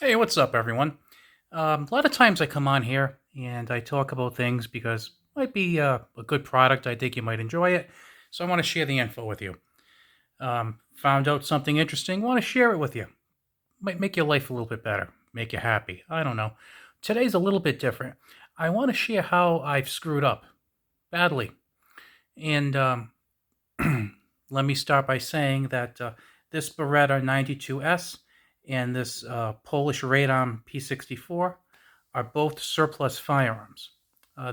Hey, what's up, everyone? A lot of times I come on here and I talk about things because it might be a good product. I think you might enjoy it. So I want to share the info with you. Found out something interesting, want to share it with you. Might make your life a little bit better, make you happy. I don't know. Today's a little bit different. I want to share how I've screwed up badly. And let me start by saying that this Beretta 92S and this Polish Radom P64 are both surplus firearms.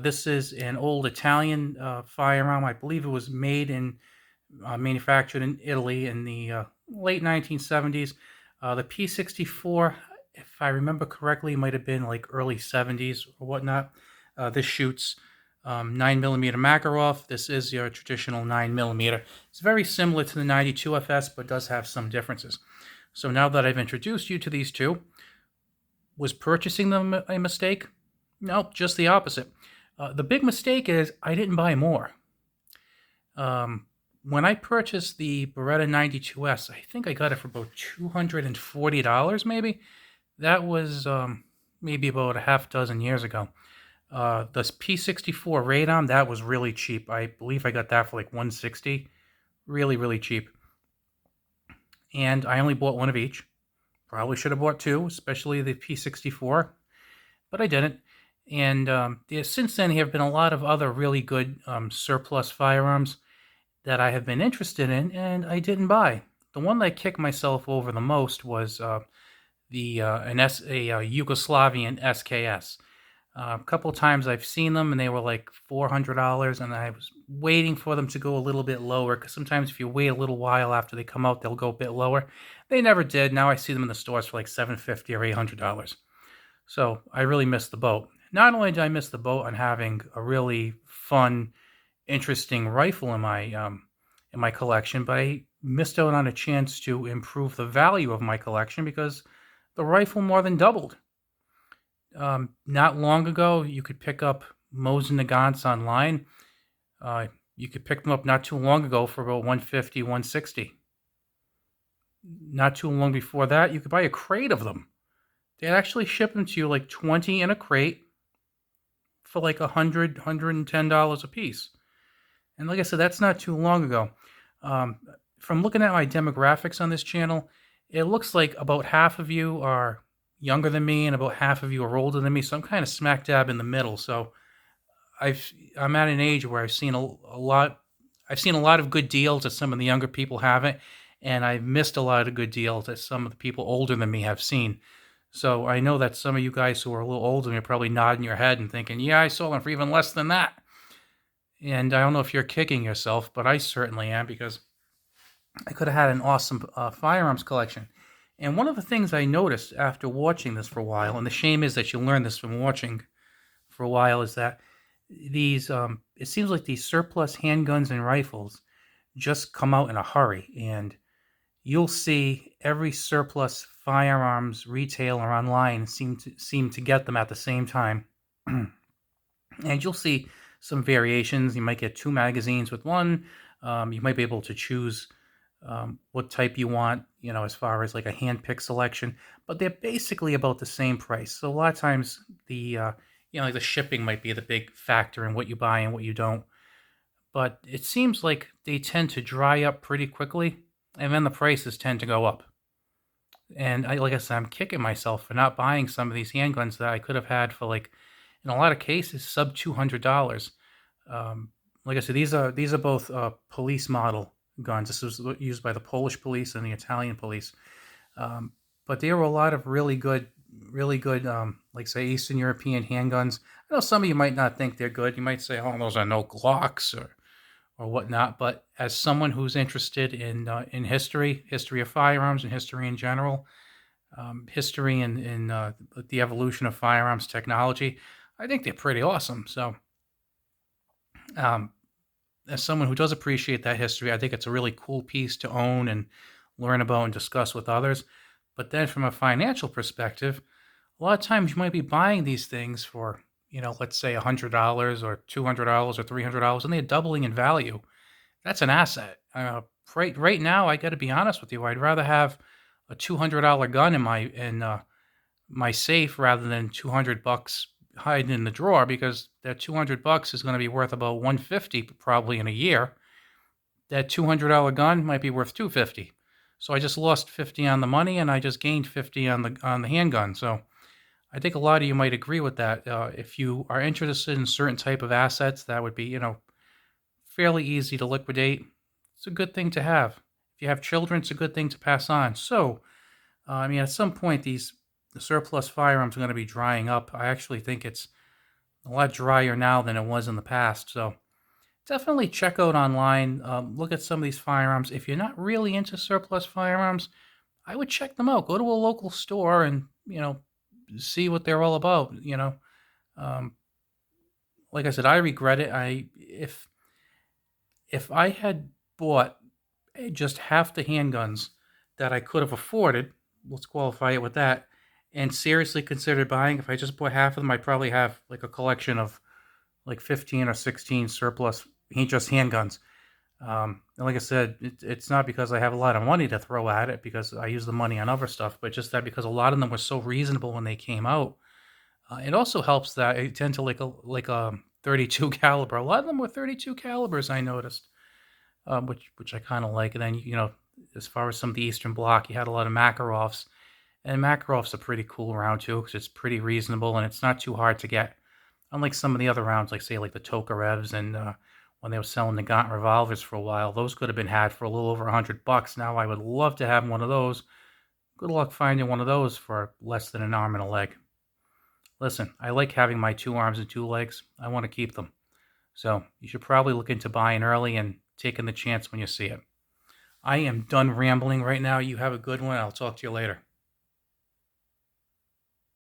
This is an old Italian firearm. I believe it was manufactured in Italy in the late 1970s. The P64, if I remember correctly, might have been like early 70s or whatnot. This shoots 9mm Makarov. This is your traditional 9mm. It's very similar to the 92FS, but does have some differences. So now that I've introduced you to these two, was purchasing them a mistake? Nope, just the opposite. The big mistake is I didn't buy more. When I purchased the Beretta 92S, I think I got it for about $240 maybe. That was maybe about a half dozen years ago. The P64 Radom, that was really cheap. I believe I got that for like 160. Really, really cheap. And I only bought one of each. Probably should have bought two, especially the P64, but I didn't. And since then, there have been a lot of other really good surplus firearms that I have been interested in, and I didn't buy. The one that kicked myself over the most was a Yugoslavian SKS. A couple of times I've seen them, and they were like $400, and I was waiting for them to go a little bit lower, because sometimes if you wait a little while after they come out, they'll go a bit lower. They never did. Now I see them in the stores for like $750 or $800. So I really missed the boat. Not only did I miss the boat on having a really fun, interesting rifle in my collection, but I missed out on a chance to improve the value of my collection because the rifle more than doubled. Not long ago, you could pick up Mosin Nagants online. You could pick them up not too long ago for about 150, 160. Not too long before that, you could buy a crate of them. They'd actually ship them to you like 20 in a crate for like $110 a piece. And like I said, that's not too long ago. From looking at my demographics on this channel, it looks like about half of you are younger than me and about half of you are older than me. So I'm kind of smack dab in the middle. So I'm at an age where I've seen a lot. I've seen a lot of good deals that some of the younger people haven't, and I've missed a lot of good deals that some of the people older than me have seen. So I know that some of you guys who are a little older than me are probably nodding your head and thinking, "Yeah, I sold them for even less than that." And I don't know if you're kicking yourself, but I certainly am because I could have had an awesome firearms collection. And one of the things I noticed after watching this for a while, and the shame is that you learn this from watching for a while, is that these it seems like these surplus handguns and rifles just come out in a hurry, and you'll see every surplus firearms retailer online seem to get them at the same time. And you'll see some variations. You might get two magazines with one. You might be able to choose what type you want, as far as like a hand pick selection, but they're basically about the same price. So a lot of times like the shipping might be the big factor in what you buy and what you don't. But it seems like they tend to dry up pretty quickly, and then the prices tend to go up. And like I said, I'm kicking myself for not buying some of these handguns that I could have had for like, in a lot of cases, sub $200. Like I said, these are both police model guns. This was used by the Polish police and the Italian police. But there were a lot of really good, like say Eastern European handguns. I know some of you might not think they're good. You might say, "Oh, those are no Glocks or whatnot." But as someone who's interested in history of firearms and history in general, history in the evolution of firearms technology, I think they're pretty awesome. So, um, as someone who does appreciate that history, I think it's a really cool piece to own and learn about and discuss with others. But then from a financial perspective, a lot of times you might be buying these things for, let's say $100 or $200 or $300, and they're doubling in value. That's an asset. Right now, I got to be honest with you. I'd rather have a $200 gun in my safe rather than $200 hiding in the drawer, because that $200 is going to be worth about 150 probably in a year. That $200 gun might be worth 250. So I just lost 50 on the money and I just gained 50 on the handgun. So I think a lot of you might agree with that. If you are interested in certain type of assets that would be, fairly easy to liquidate, it's a good thing to have. If you have children, it's a good thing to pass on. So, I mean, at some point, the surplus firearms are going to be drying up. I actually think it's a lot drier now than it was in the past. So definitely check out online. Look at some of these firearms. If you're not really into surplus firearms, I would check them out. Go to a local store and see what they're all about. Um, like I said, I regret it. I if I had bought just half the handguns that I could have afforded, let's qualify it with that, and seriously considered buying, if I just bought half of them, I'd probably have like a collection of like 15 or 16 surplus just handguns. And like I said, it's not because I have a lot of money to throw at it, because I use the money on other stuff, but just that because a lot of them were so reasonable when they came out. It also helps that I tend to like a 32 caliber. A lot of them were 32 calibers, I noticed, which I kind of like. And then as far as some of the Eastern Bloc, you had a lot of Makarovs, and Makarov's a pretty cool round too, because it's pretty reasonable and it's not too hard to get. Unlike some of the other rounds, like say like the Tokarevs and when they were selling the Gaunt revolvers for a while, those could have been had for a little over $100. Now I would love to have one of those. Good luck finding one of those for less than an arm and a leg. Listen, I like having my 2 arms and 2 legs. I want to keep them. So you should probably look into buying early and taking the chance when you see it. I am done rambling right now. You have a good one. I'll talk to you later.